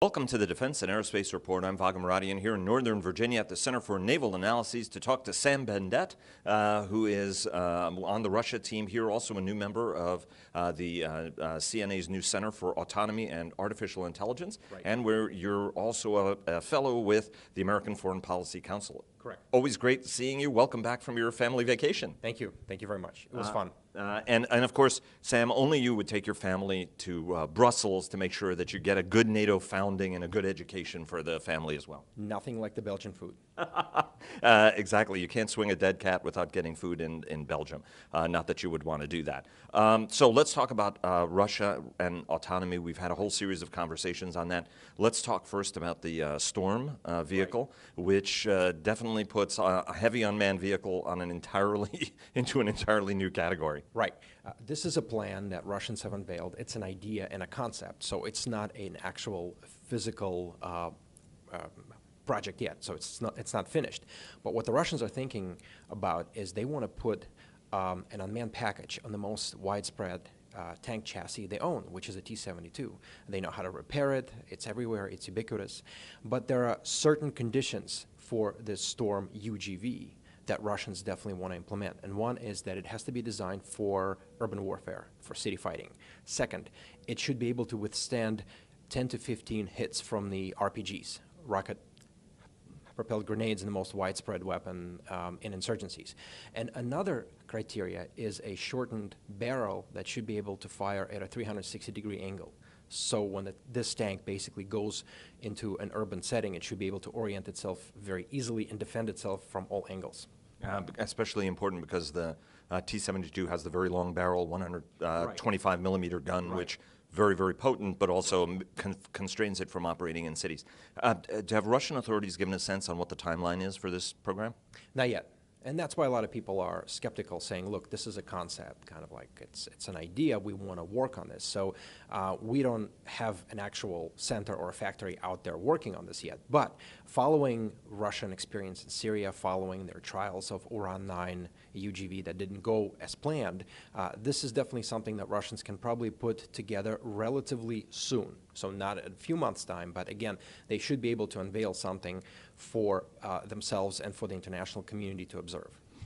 Welcome to the Defense and Aerospace Report. I'm Vago Muradian here in Northern Virginia at the Center for Naval Analyses to talk to Sam Bendett, who is on the Russia team here, also a new member of the CNA's new Center for Autonomy and Artificial Intelligence, Right. and where you're also a fellow with the American Foreign Policy Council. Correct. Always great seeing you. Welcome back from your family vacation. Thank you. Thank you very much. It was fun. And of course, Sam, only you would take your family to Brussels to make sure that you get a good NATO founding and a good education for the family as well. Nothing like the Belgian food. Exactly. You can't swing a dead cat without getting food in Belgium. Not that you would want to do that. So let's talk about Russia and autonomy. We've had a whole series of conversations on that. Let's talk first about the Storm vehicle, which definitely puts a heavy unmanned vehicle on an entirely into an entirely new category. Right. This is a plan that Russians have unveiled. It's an idea and a concept, so it's not an actual physical project yet. So it's not finished. But what the Russians are thinking about is they want to put an unmanned package on the most widespread tank chassis they own, which is a T-72. They know how to repair it. It's everywhere. It's ubiquitous. But there are certain conditions for this Storm UGV that Russians definitely want to implement. And one is that it has to be designed for urban warfare, for city fighting. Second, it should be able to withstand 10 to 15 hits from the RPGs, rocket-propelled grenades, and the most widespread weapon in insurgencies. And another criteria is a shortened barrel that should be able to fire at a 360-degree angle. So when this tank basically goes into an urban setting, it should be able to orient itself very easily and defend itself from all angles. Especially important because the T-72 has the very long barrel, 125 millimeter gun, Right. which very, very potent, but also constrains it from operating in cities. Have Russian authorities given a sense on what the timeline is for this program? Not yet. And that's why a lot of people are skeptical, saying, look, this is a concept, kind of like it's an idea, we want to work on this. So we don't have an actual center or a factory out there working on this yet. But following Russian experience in Syria, following their trials of Uran-9 UGV that didn't go as planned, this is definitely something that Russians can probably put together relatively soon. So not in a few months' time, but again, they should be able to unveil something for themselves and for the international community to observe.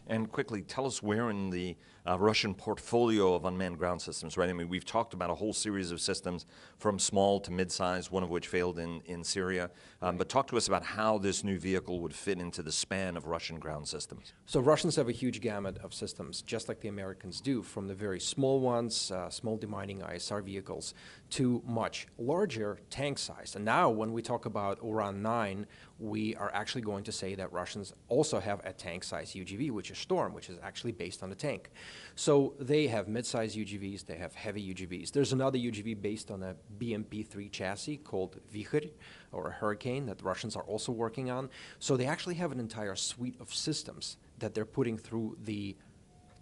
And quickly, tell us where in the Russian portfolio of unmanned ground systems, right? I mean, we've talked about a whole series of systems from small to mid-size, one of which failed in Syria. But talk to us about how this new vehicle would fit into the span of Russian ground systems. So Russians have a huge gamut of systems, just like the Americans do, from the very small ones, small demining ISR vehicles, to much larger tank size. And now when we talk about Uran-9, we are actually going to say that Russians also have a tank-size UGV, which is Storm, which is actually based on a tank. So they have mid-size UGVs, they have heavy UGVs. There's another UGV based on a BMP-3 chassis called Vikhr, or a Hurricane, that the Russians are also working on. So they actually have an entire suite of systems that they're putting through the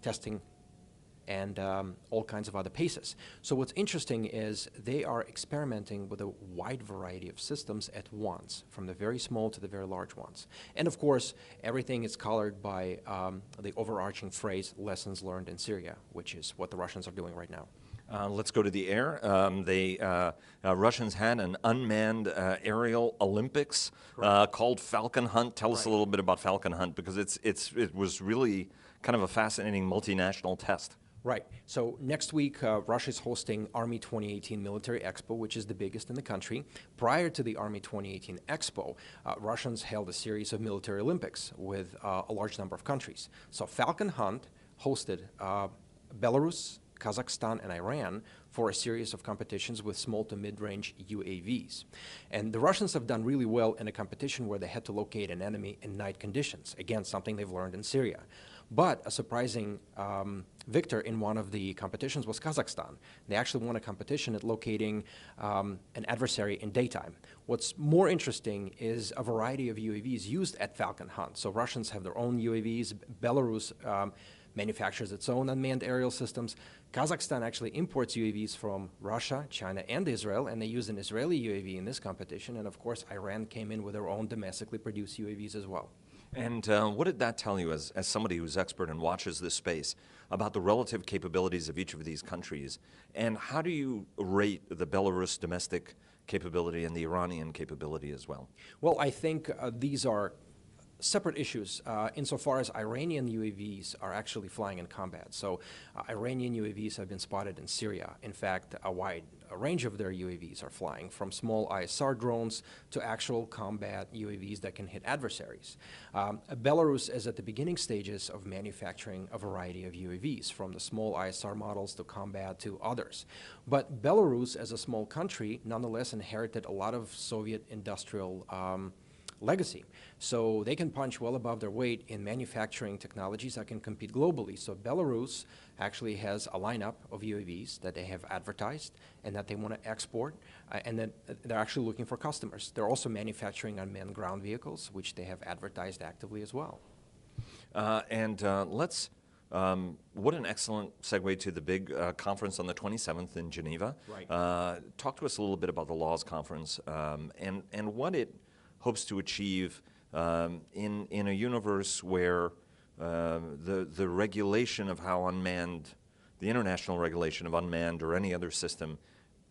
testing and all kinds of other paces. So what's interesting is they are experimenting with a wide variety of systems at once, from the very small to the very large ones. And of course, everything is colored by the overarching phrase, lessons learned in Syria, which is what the Russians are doing right now. Let's go to the air. Russians had an unmanned aerial Olympics called Falcon Hunt. Tell us a little bit about Falcon Hunt, because it was really kind of a fascinating multinational test. Right. So next week, Russia's hosting Army 2018 Military Expo, which is the biggest in the country. Prior to the Army 2018 Expo, Russians held a series of military Olympics with a large number of countries. So Falcon Hunt hosted Belarus, Kazakhstan, and Iran for a series of competitions with small to mid-range UAVs. And the Russians have done really well in a competition where they had to locate an enemy in night conditions. Again, something they've learned in Syria. But a surprising victor in one of the competitions was Kazakhstan. They actually won a competition at locating an adversary in daytime. What's more interesting is a variety of UAVs used at Falcon Hunt. So Russians have their own UAVs. Belarus manufactures its own unmanned aerial systems. Kazakhstan actually imports UAVs from Russia, China, and Israel, and they use an Israeli UAV in this competition. And of course, Iran came in with their own domestically produced UAVs as well. And what did that tell you, as somebody who's expert and watches this space, about the relative capabilities of each of these countries? And how do you rate the Belarus domestic capability and the Iranian capability as well? Well, I think these are separate issues insofar as Iranian UAVs are actually flying in combat. So Iranian UAVs have been spotted in Syria. In fact, a wide range of their UAVs are flying, from small ISR drones to actual combat UAVs that can hit adversaries. Belarus is at the beginning stages of manufacturing a variety of UAVs, from the small ISR models to combat to others. But Belarus, as a small country, nonetheless inherited a lot of Soviet industrial legacy. So they can punch well above their weight in manufacturing technologies that can compete globally. So Belarus actually has a lineup of UAVs that they have advertised and that they want to export, and that they're actually looking for customers. They're also manufacturing unmanned ground vehicles, which they have advertised actively as well. What an excellent segue to the big conference on the 27th in Geneva. Right. Talk to us a little bit about the Laws Conference and what it hopes to achieve in a universe where the regulation of how unmanned, the international regulation of unmanned or any other system,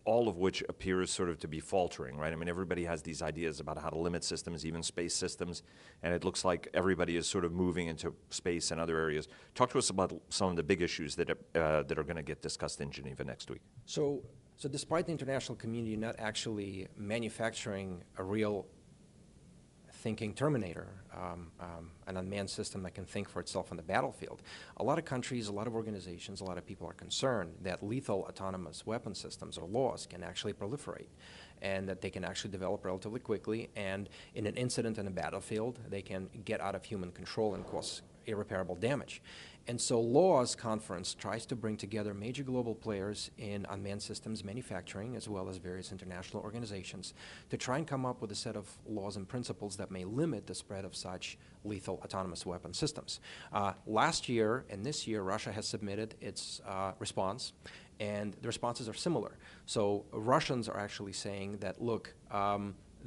all of which appears sort of to be faltering, right? I mean, everybody has these ideas about how to limit systems, even space systems, and it looks like everybody is sort of moving into space and other areas. Talk to us about some of the big issues that are going to get discussed in Geneva next week. So despite the international community not actually manufacturing a real thinking Terminator, an unmanned system that can think for itself on the battlefield, a lot of countries, a lot of organizations, a lot of people are concerned that lethal autonomous weapon systems or laws can actually proliferate, and that they can actually develop relatively quickly, and in an incident in a battlefield, they can get out of human control and cause irreparable damage. And so Laws Conference tries to bring together major global players in unmanned systems manufacturing, as well as various international organizations, to try and come up with a set of laws and principles that may limit the spread of such lethal autonomous weapon systems. Last year and this year, Russia has submitted its response, and the responses are similar. So Russians are actually saying that, look,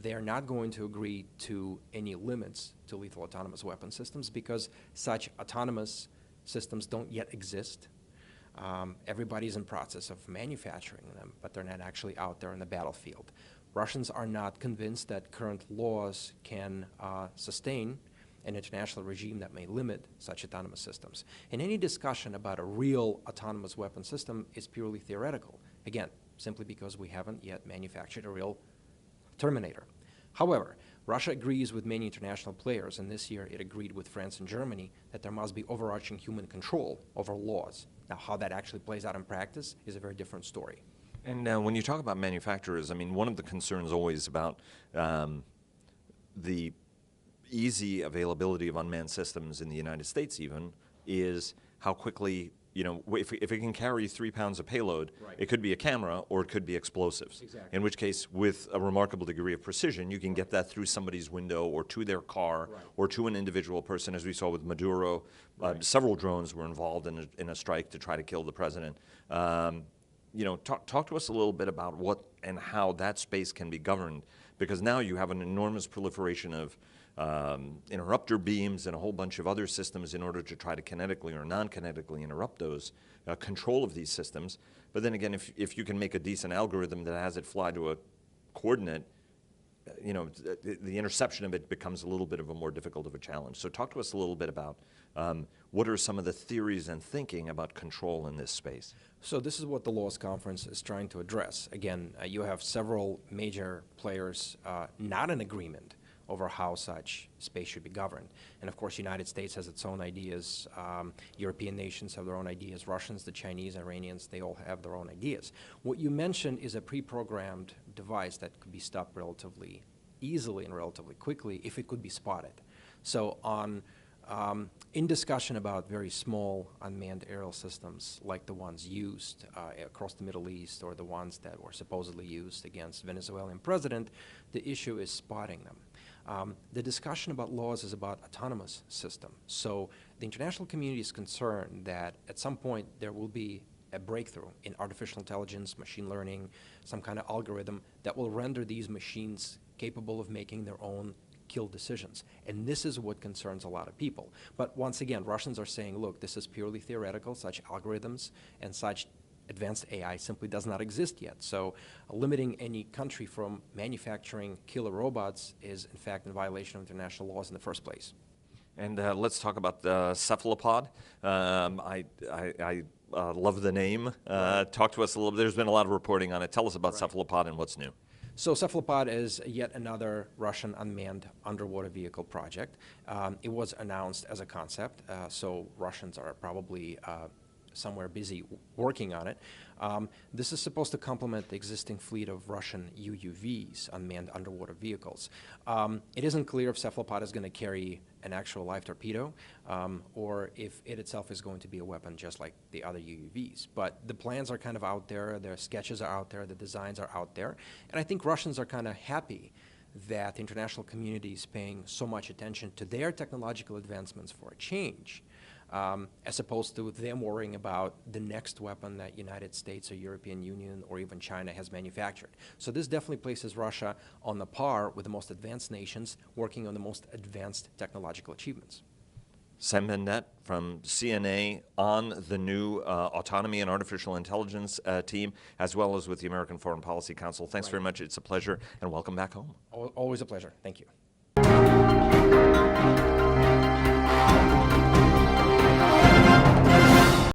they are not going to agree to any limits to lethal autonomous weapon systems because such autonomous systems don't yet exist. Everybody's in process of manufacturing them, but they're not actually out there in the battlefield. Russians are not convinced that current laws can sustain an international regime that may limit such autonomous systems. And any discussion about a real autonomous weapon system is purely theoretical, again, simply because we haven't yet manufactured a real Terminator. However, Russia agrees with many international players, and this year it agreed with France and Germany that there must be overarching human control over laws. Now, how that actually plays out in practice is a very different story. And when you talk about manufacturers, I mean, one of the concerns always about the easy availability of unmanned systems in the United States even is how quickly, you know, if it can carry 3 pounds of payload, right, it could be a camera or it could be explosives. Exactly. In which case, with a remarkable degree of precision, you can get that through somebody's window or to their car, right, or to an individual person, as we saw with Maduro. Right. Several drones were involved in a strike to try to kill the president. You know, talk to us a little bit about what and how that space can be governed, because now you have an enormous proliferation of interrupter beams and a whole bunch of other systems in order to try to kinetically or non-kinetically interrupt those control of these systems. But then again, if you can make a decent algorithm that has it fly to a coordinate, you know, the interception of it becomes a little bit of a more difficult of a challenge. So talk to us a little bit about what are some of the theories and thinking about control in this space? So this is what the Laws Conference is trying to address. Again, you have several major players not in agreement over how such space should be governed. And of course, the United States has its own ideas. European nations have their own ideas. Russians, the Chinese, Iranians, they all have their own ideas. What you mentioned is a pre-programmed device that could be stopped relatively easily and relatively quickly if it could be spotted. So in discussion about very small unmanned aerial systems like the ones used across the Middle East or the ones that were supposedly used against Venezuelan president, the issue is spotting them. The discussion about laws is about autonomous system. So the international community is concerned that at some point there will be a breakthrough in artificial intelligence, machine learning, some kind of algorithm that will render these machines capable of making their own kill decisions. And this is what concerns a lot of people. But once again, Russians are saying, look, this is purely theoretical. Such algorithms and such advanced AI simply does not exist yet. So limiting any country from manufacturing killer robots is, in fact, in violation of international laws in the first place. And let's talk about the Cephalopod. I love the name. Talk to us a little bit. There's been a lot of reporting on it. Tell us about Cephalopod and what's new. So Cephalopod is yet another Russian unmanned underwater vehicle project. It was announced as a concept, so Russians are probably somewhere busy working on it. This is supposed to complement the existing fleet of Russian UUVs, unmanned underwater vehicles. It isn't clear if Cephalopod is going to carry an actual live torpedo or if it itself is going to be a weapon just like the other UUVs. But the plans are kind of out there, their sketches are out there, the designs are out there, and I think Russians are kind of happy that the international community is paying so much attention to their technological advancements for a change. As opposed to them worrying about the next weapon that United States or European Union or even China has manufactured. So this definitely places Russia on the par with the most advanced nations working on the most advanced technological achievements. Sam Bendett from CNA on the new Autonomy and Artificial Intelligence team, as well as with the American Foreign Policy Council. Thanks very much. It's a pleasure, and welcome back home. Always a pleasure. Thank you.